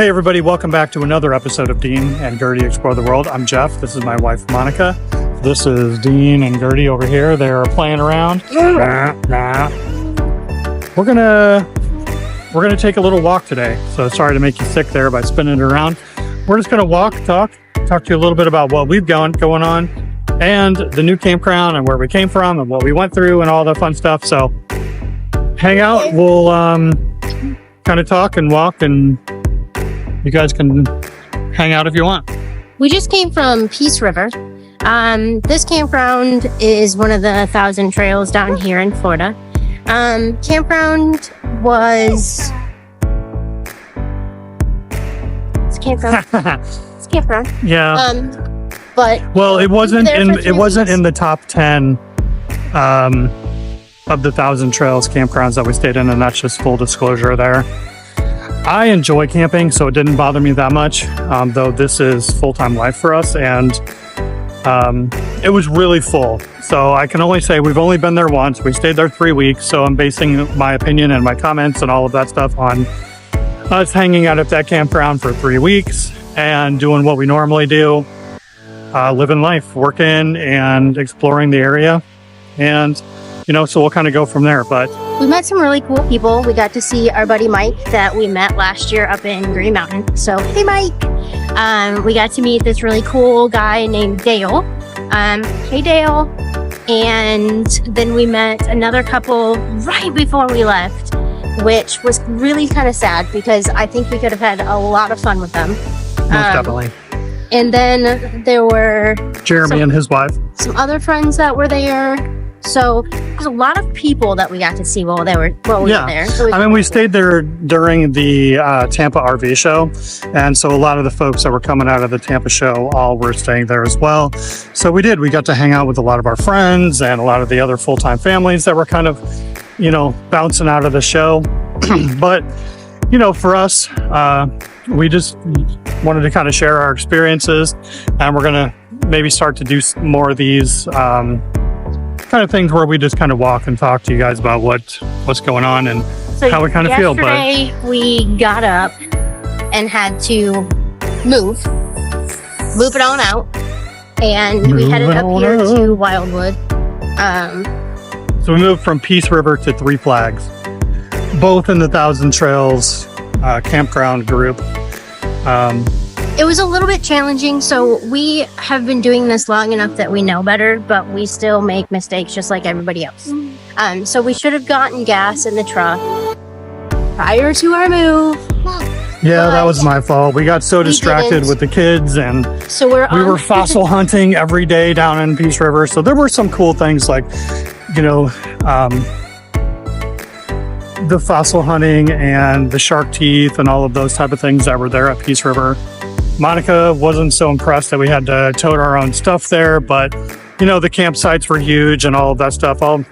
Hey everybody, welcome back to another episode of Dean and Gertie Explore the World. I'm Jeff, this is my wife Monica. This is Dean and Gertie over here. They're playing around. We're gonna take a little walk today. So sorry to make you sick there by spinning it around. We're just gonna talk to you a little bit about what we've going on and the new campground and where we came from and what we went through and all the fun stuff. So hang out, we'll kind of talk and walk, and you guys can hang out if you want. We just came from Peace River. This campground is one of the 1,000 trails down here in Florida. Campground was... It's campground. Yeah. But well, it wasn't in the top 10 of the 1,000 trails campgrounds that we stayed in, and that's just full disclosure there. I enjoy camping, so it didn't bother me that much, though this is full-time life for us, and it was really full. So I can only say we've only been there once. We stayed there 3 weeks, so I'm basing my opinion and my comments and all of that stuff on us hanging out at that campground for 3 weeks and doing what we normally do, living life, working and exploring the area, and so we'll kind of go from there. But we met some really cool people. We got to see our buddy Mike that we met last year up in Green Mountain. So, hey Mike. We got to meet this really cool guy named Dale. Hey Dale. And then we met another couple right before we left, which was really kind of sad because I think we could have had a lot of fun with them. Most definitely. And then there were Jeremy and his wife. Some other friends that were there. So there's a lot of people that we got to see while we were there. So we stayed there during the Tampa RV show, and so a lot of the folks that were coming out of the Tampa show all were staying there as well. So we got to hang out with a lot of our friends and a lot of the other full-time families that were kind of, bouncing out of the show. But, for us, we just wanted to kind of share our experiences, and we're going to maybe start to do more of these kind of things where we just kind of walk and talk to you guys about what's going on and how we kind of feel. But yesterday we got up and had to move it on out, and we headed up here to Wildwood. So we moved from Peace River to Three Flags, both in the 1,000 Trails campground group. It was a little bit challenging. So we have been doing this long enough that we know better, but we still make mistakes just like everybody else. So we should have gotten gas in the truck prior to our move. Yeah, that was my fault. We got so distracted with the kids, and so we were fossil hunting every day down in Peace River. So there were some cool things like, the fossil hunting and the shark teeth and all of those type of things that were there at Peace River. Monica wasn't so impressed that we had to tote our own stuff there, but the campsites were huge and all of that stuff. I'll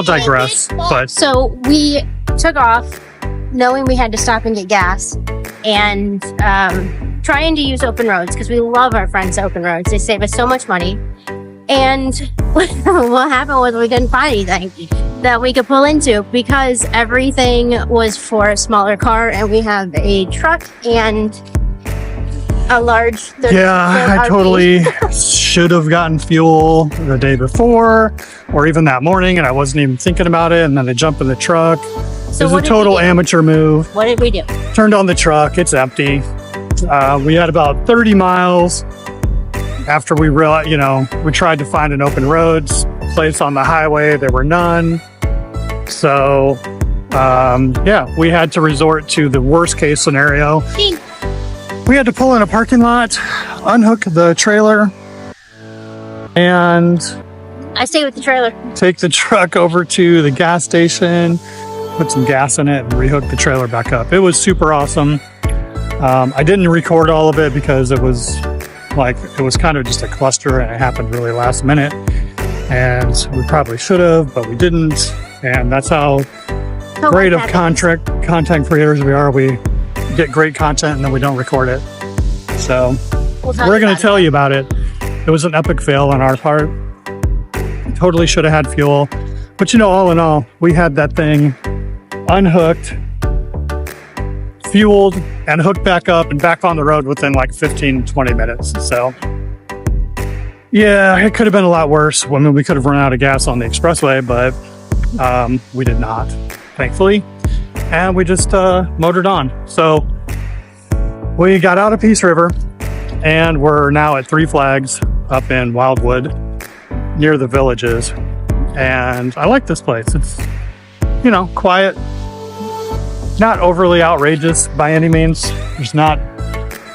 digress. But so we took off knowing we had to stop and get gas, and trying to use open roads because we love our friends open roads. They save us so much money. And what happened was we couldn't find anything that we could pull into because everything was for a smaller car, and we have a truck and a large... I totally should have gotten fuel the day before or even that morning, and I wasn't even thinking about it, and then I jumped in the truck. So it was a total amateur move. What did we do? Turned on the truck, it's empty. We had about 30 miles after we realized, we tried to find an open roads place on the highway. There were none. So, we had to resort to the worst case scenario. We had to pull in a parking lot, unhook the trailer, and I stayed with the trailer. Take the truck over to the gas station, put some gas in it, and rehook the trailer back up. It was super awesome. I didn't record all of it because it was kind of just a cluster, and it happened really last minute. And we probably should have, but we didn't. And that's how great of content creators we are. We get great content and then we don't record it. So we're going to tell you about it. It was an epic fail on our part. Totally should have had fuel. But all in all, we had that thing unhooked, fueled and hooked back up and back on the road within like 15-20 minutes. So yeah, it could have been a lot worse. I mean, we could have run out of gas on the expressway, but we did not, thankfully. And we just motored on. So we got out of Peace River and we're now at Three Flags up in Wildwood near the Villages. And I like this place. It's, you know, quiet, not overly outrageous by any means. There's not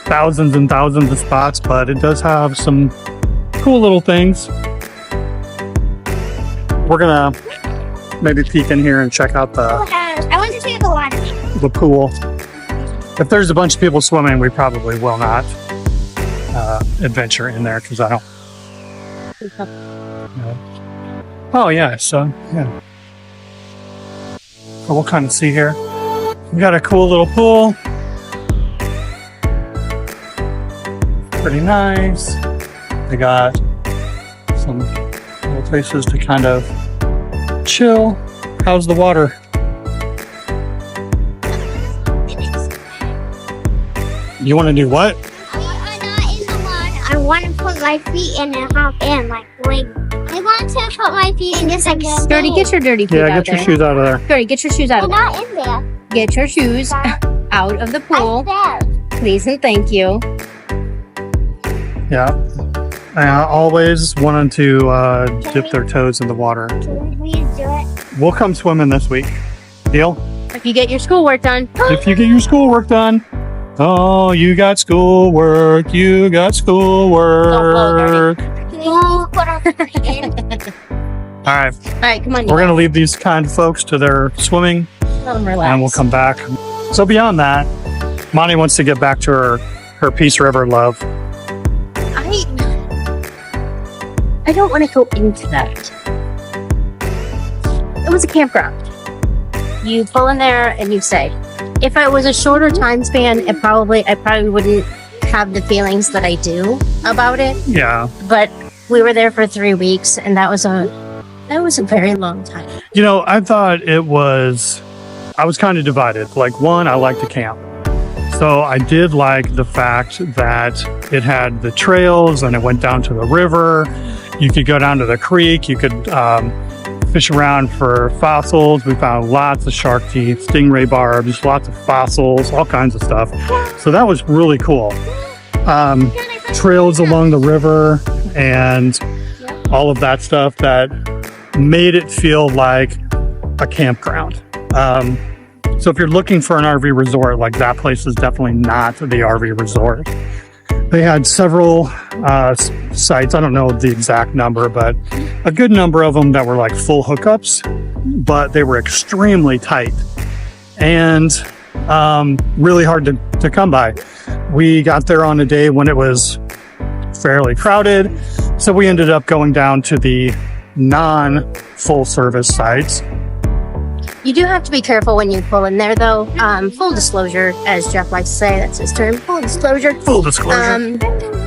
thousands and thousands of spots, but it does have some cool little things. We're gonna maybe peek in here and check out I want to see the water. the pool. If there's a bunch of people swimming, we probably will not adventure in there because I don't. Oh yeah, so yeah. So we'll kind of see here. We got a cool little pool. Pretty nice. They got some little places to kind of chill. How's the water? You want to do what? I'm not in the water. I want to put my feet in and hop in, like wing. I want to put my feet in just like Gertie, get your dirty feet Yeah, out get your there. shoes out of there. Gertie, get your shoes out I'm of there. not in there. Get your shoes out of the pool, I'm there. please and thank you. Yeah. I always wanted to dip their toes in the water. Can we please do it? We'll come swimming this week. Deal? If you get your schoolwork done. If you get your schoolwork done. Oh, you got schoolwork. You got schoolwork. Can we put our feet in? All right. All right, come on. We're going to leave these kind folks to their swimming relax. and we'll come back. So beyond that, Monty wants to get back to her Peace River love. I don't want to go into that. It was a campground. You pull in there and you stay. If it was a shorter time span, I probably wouldn't have the feelings that I do about it. Yeah. But we were there for 3 weeks, and that was a very long time. You know, I thought I was kind of divided. Like, one, I like to camp. So I did like the fact that it had the trails and it went down to the river. You could go down to the creek. You could fish around for fossils. We found lots of shark teeth, stingray barbs, lots of fossils, all kinds of stuff. So that was really cool. Trails along the river and all of that stuff that made it feel like a campground. So if you're looking for an RV resort, like that place is definitely not the RV resort. They had several sites, I don't know the exact number, but a good number of them that were like full hookups, but they were extremely tight and really hard to come by. We got there on a day when it was fairly crowded, so we ended up going down to the non-full service sites. You do have to be careful when you pull in there, though. Full disclosure, as Jeff likes to say, that's his term. Full disclosure. Full disclosure.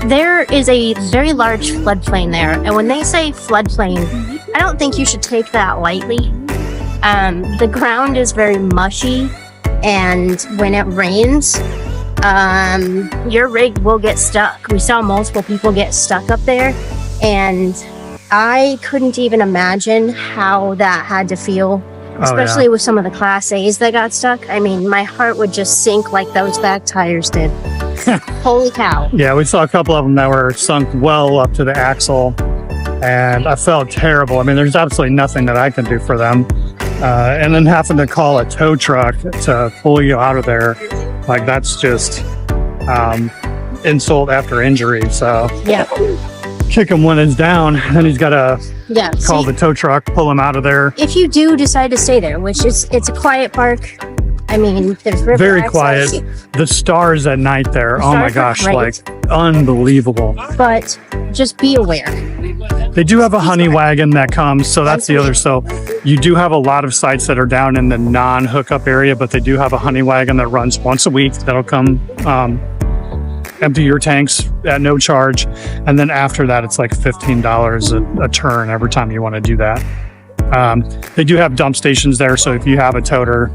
There is a very large floodplain there, and when they say floodplain, I don't think you should take that lightly. The ground is very mushy, and when it rains, your rig will get stuck. We saw multiple people get stuck up there, and I couldn't even imagine how that had to feel. Especially with some of the Class A's that got stuck. I mean, my heart would just sink like those back tires did. Holy cow. Yeah, we saw a couple of them that were sunk well up to the axle, and I felt terrible. I mean, there's absolutely nothing that I can do for them. And then having to call a tow truck to pull you out of there, like that's just insult after injury. So Yeah. kick him when it's down, and he's got to Yeah. call See, the tow truck, pull him out of there. if you do decide to stay there, which is, it's a quiet park. I mean, there's river Very access, quiet. The stars at night there, The oh my stars are gosh, great. like unbelievable. But just be aware. They do have a honey wagon that comes, so that's the other. So you do have a lot of sites that are down in the non-hookup area, but they do have a honey wagon that runs once a week that'll come empty your tanks at no charge, and then after that it's like $15 a turn every time you want to do that. They do have dump stations there, so if you have a toter,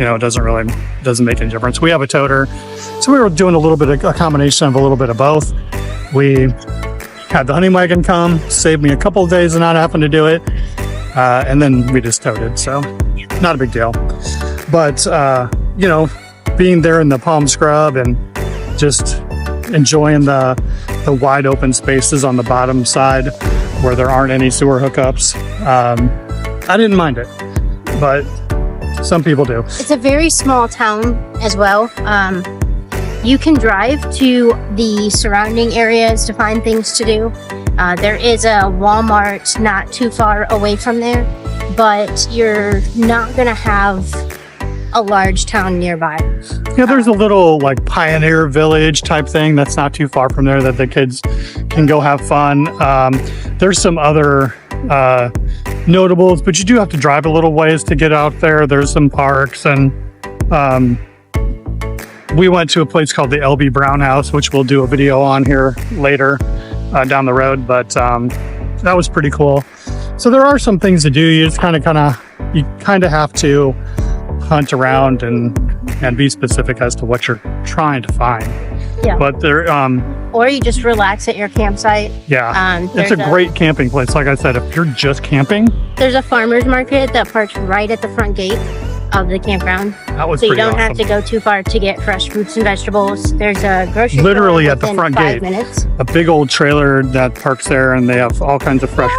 it doesn't make any difference. We have a toter, so we were doing a combination of a little bit of both. We had the hunting wagon come, saved me a couple of days of not having to do it, and then we just toted, so not a big deal. But being there in the palm scrub and just enjoying the wide open spaces on the bottom side where there aren't any sewer hookups, I didn't mind it, but some people do. It's a very small town as well. You can drive to the surrounding areas to find things to do. There is a Walmart not too far away from there, but you're not going to have a large town nearby. Yeah, there's a little like pioneer village type thing that's not too far from there that the kids can go have fun. There's some other notables, but you do have to drive a little ways to get out there. There's some parks, and we went to a place called the LB Brown House, which we'll do a video on here later down the road, but that was pretty cool. So there are some things to do. You just kind of have to hunt around and be specific as to what you're trying to find. Yeah. But there, Or you just relax at your campsite. yeah, it's a great camping place. Like I said, if you're just camping, There's a farmer's market that parks right at the front gate of the campground. that was So you pretty don't have awesome. to go too far to get fresh fruits and vegetables. There's a grocery Literally store at the within front 5 gate. minutes. A big old trailer that parks there, and they have all kinds of fresh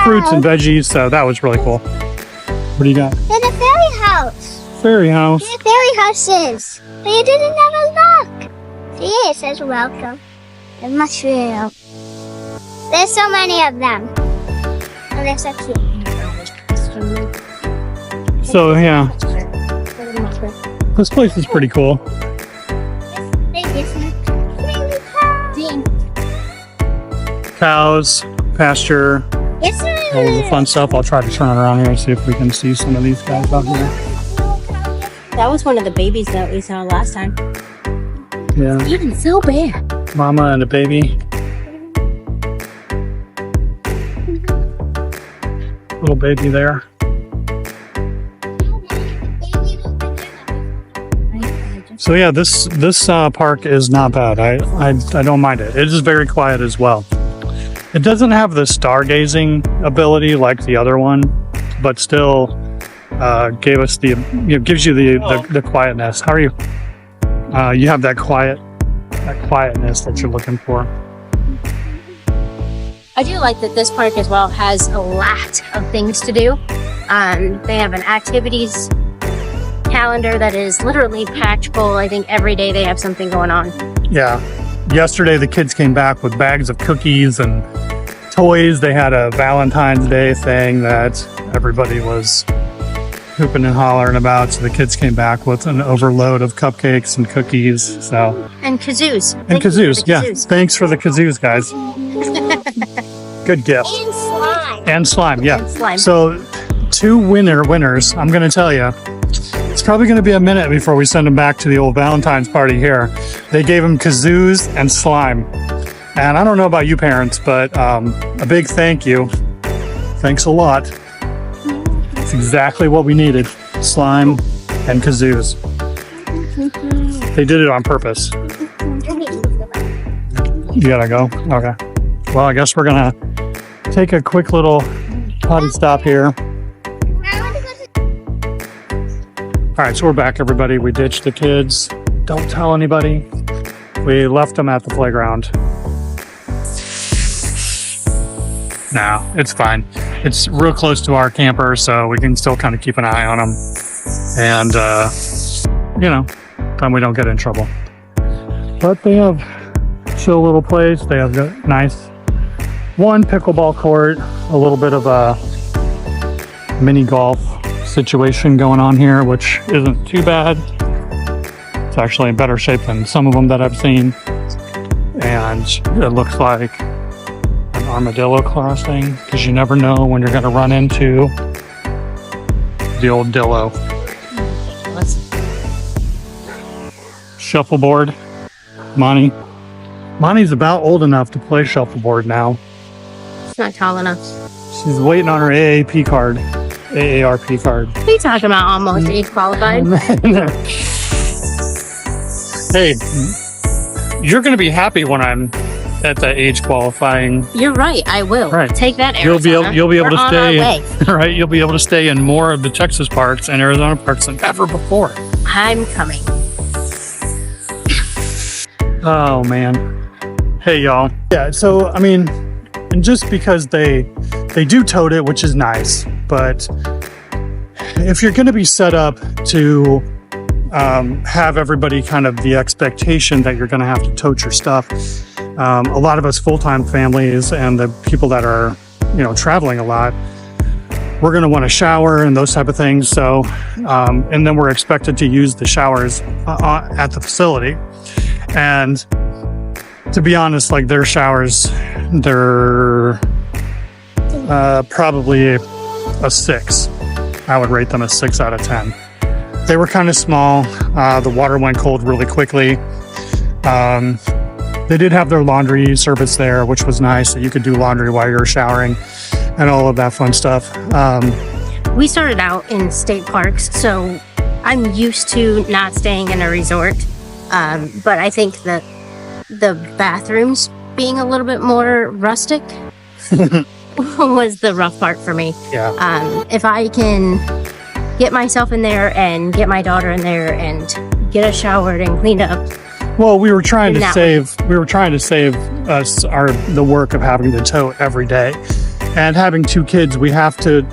fruits and veggies. So that was really cool. What do you got? There's a fairy house. Fairy house. Where fairy house is. But you didn't have a look. See, it says welcome. The mushroom. There's so many of them. And they're so cute. So yeah, this place is pretty cool. Cows, pasture, all of the fun stuff. I'll try to turn it around here and see if we can see some of these guys out here. That was one of the babies that we saw last time. Yeah, Even so big. mama and a baby. Little baby there. So yeah, this park is not bad. I don't mind it. It is very quiet as well. It doesn't have the stargazing ability like the other one, but still gave us gives you the quietness. How are you? You have that quietness that you're looking for. I do like that this park as well has a lot of things to do. They have an activities calendar that is literally packed full. I think every day they have something going on. Yeah. Yesterday the kids came back with bags of cookies and toys. They had a Valentine's Day thing that everybody was hooping and hollering about. So the kids came back with an overload of cupcakes and cookies. So And kazoos. and Thank you for kazoos. the Yeah. kazoos. Thanks for the kazoos, guys. Good gift. And slime. And slime. Yeah. And slime. So 2 winners. I'm going to tell you. It's probably going to be a minute before we send them back to the old Valentine's party here. They gave them kazoos and slime. And I don't know about you parents, but a big thank you. Thanks a lot. It's exactly what we needed. Slime and kazoos. They did it on purpose. You gotta go? Okay. Well, I guess we're gonna take a quick little potty stop here. All right, so we're back, everybody. We ditched the kids. Don't tell anybody. We left them at the playground. No, it's fine. It's real close to our camper, so we can still kind of keep an eye on them. And, then we don't get in trouble. But they have a chill little place. They have a nice one pickleball court, a little bit of a mini golf situation going on here, which isn't too bad. It's actually in better shape than some of them that I've seen. And it looks like an armadillo crossing, because you never know when you're going to run into the old dillo. Shuffleboard. Monty's about old enough to play shuffleboard now. It's not tall enough. She's waiting on her AAP card. AARP card. What are you talking about? Almost age qualified. Hey, you're going to be happy when I'm at the age qualifying. You're right. I will. Right. Take that, You'll Arizona. be able We're to on stay. our way. Right, you'll be able to stay in more of the Texas parks and Arizona parks than ever before. I'm coming. Oh man. Hey y'all. Yeah, so I mean, and just because they do tote it, which is nice, but if you're going to be set up to have everybody kind of the expectation that you're going to have to tote your stuff, a lot of us full-time families and the people that are, you know, traveling a lot, we're going to want to shower and those type of things. So, and then we're expected to use the showers at the facility. And to be honest, like their showers, they're probably a 6. I would rate them a 6 out of 10. They were kind of small. The water went cold really quickly. They did have their laundry service there, which was nice. So you could do laundry while you're showering and all of that fun stuff. We started out in state parks, so I'm used to not staying in a resort. But I think that the bathrooms being a little bit more rustic was the rough part for me. Yeah. If I can get myself in there and get my daughter in there and get us showered and cleaned up. Well, we were trying to No. save us the work of having to tote every day. And having 2 kids, we have to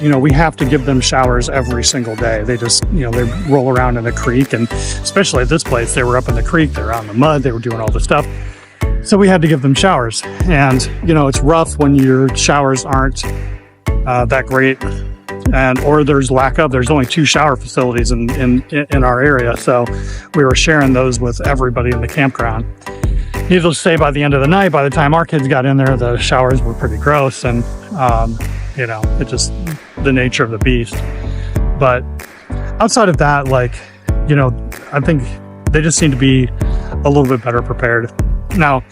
give them showers every single day. They just, they roll around in the creek, and especially at this place, they were up in the creek, they were out in the mud, they were doing all this stuff. So we had to give them showers. And, it's rough when your showers aren't that great. Or there's only 2 shower facilities in our area. So we were sharing those with everybody in the campground. Needless to say, by the end of the night, by the time our kids got in there, the showers were pretty gross, and it's just the nature of the beast. But outside of that, I think they just seem to be a little bit better prepared. Now,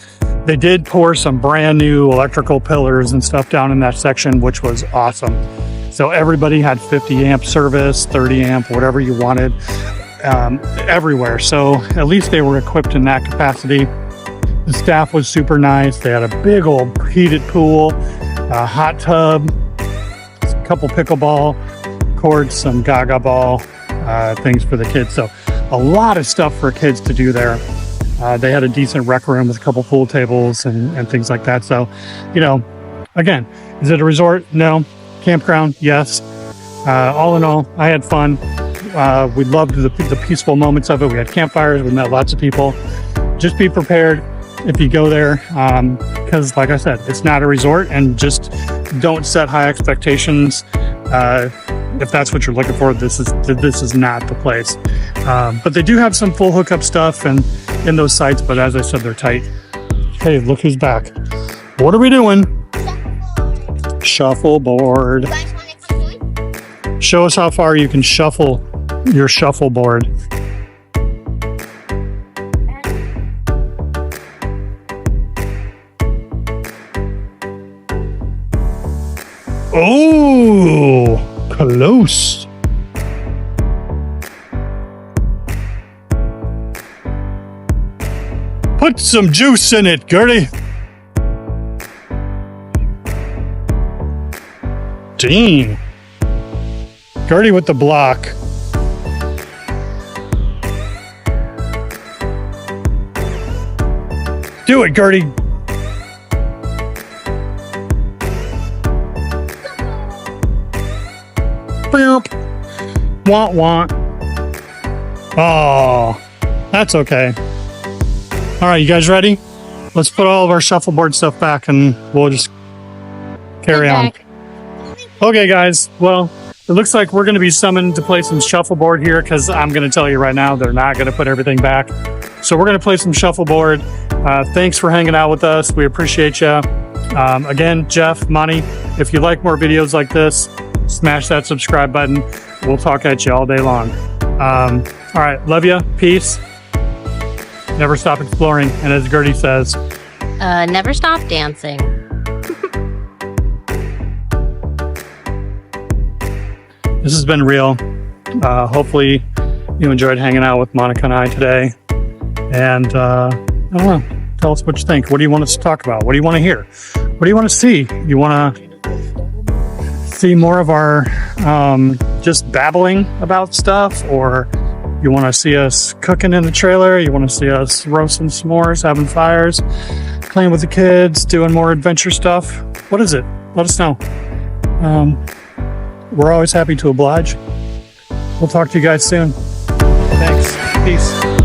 they did pour some brand new electrical pillars and stuff down in that section, which was awesome. So everybody had 50 amp service, 30 amp, whatever you wanted, everywhere. So at least they were equipped in that capacity. The staff was super nice. They had a big old heated pool, a hot tub, a couple pickleball courts, some gaga ball things for the kids. So a lot of stuff for kids to do there. They had a decent rec room with a couple pool tables and things like that. So, again, is it a resort? No. Campground? Yes. All in all, I had fun. We loved the peaceful moments of it. We had campfires. We met lots of people. Just be prepared if you go there, because like I said, it's not a resort, and just don't set high expectations. If that's what you're looking for, this is not the place. But they do have some full hookup stuff and in those sites, but as I said, they're tight. Hey, look who's back. What are we doing? Shuffleboard. You guys want to come on? Show us how far you can shuffle your shuffleboard. Oh, close. Put some juice in it, Gertie. Dang. Gertie with the block. Do it, Gertie. Want, want. Oh, that's okay. All right, you guys ready? Let's put all of our shuffleboard stuff back and we'll just carry on. Back. Okay, guys. Well, it looks like we're going to be summoned to play some shuffleboard here, because I'm going to tell you right now, they're not going to put everything back. So we're going to play some shuffleboard. Thanks for hanging out with us. We appreciate you. Again, Jeff, Monty, if you like more videos like this, smash that subscribe button. We'll talk at you all day long. All right. Love you. Peace. Never stop exploring. And as Gertie says, Never stop dancing. This has been real. Hopefully you enjoyed hanging out with Monica and I today. And I don't know, tell us what you think. What do you want us to talk about? What do you want to hear? What do you want to see? You want to see more of our just babbling about stuff, or you want to see us cooking in the trailer? You want to see us roasting s'mores, having fires, playing with the kids, doing more adventure stuff? What is it? Let us know. We're always happy to oblige. We'll talk to you guys soon. Thanks. Peace.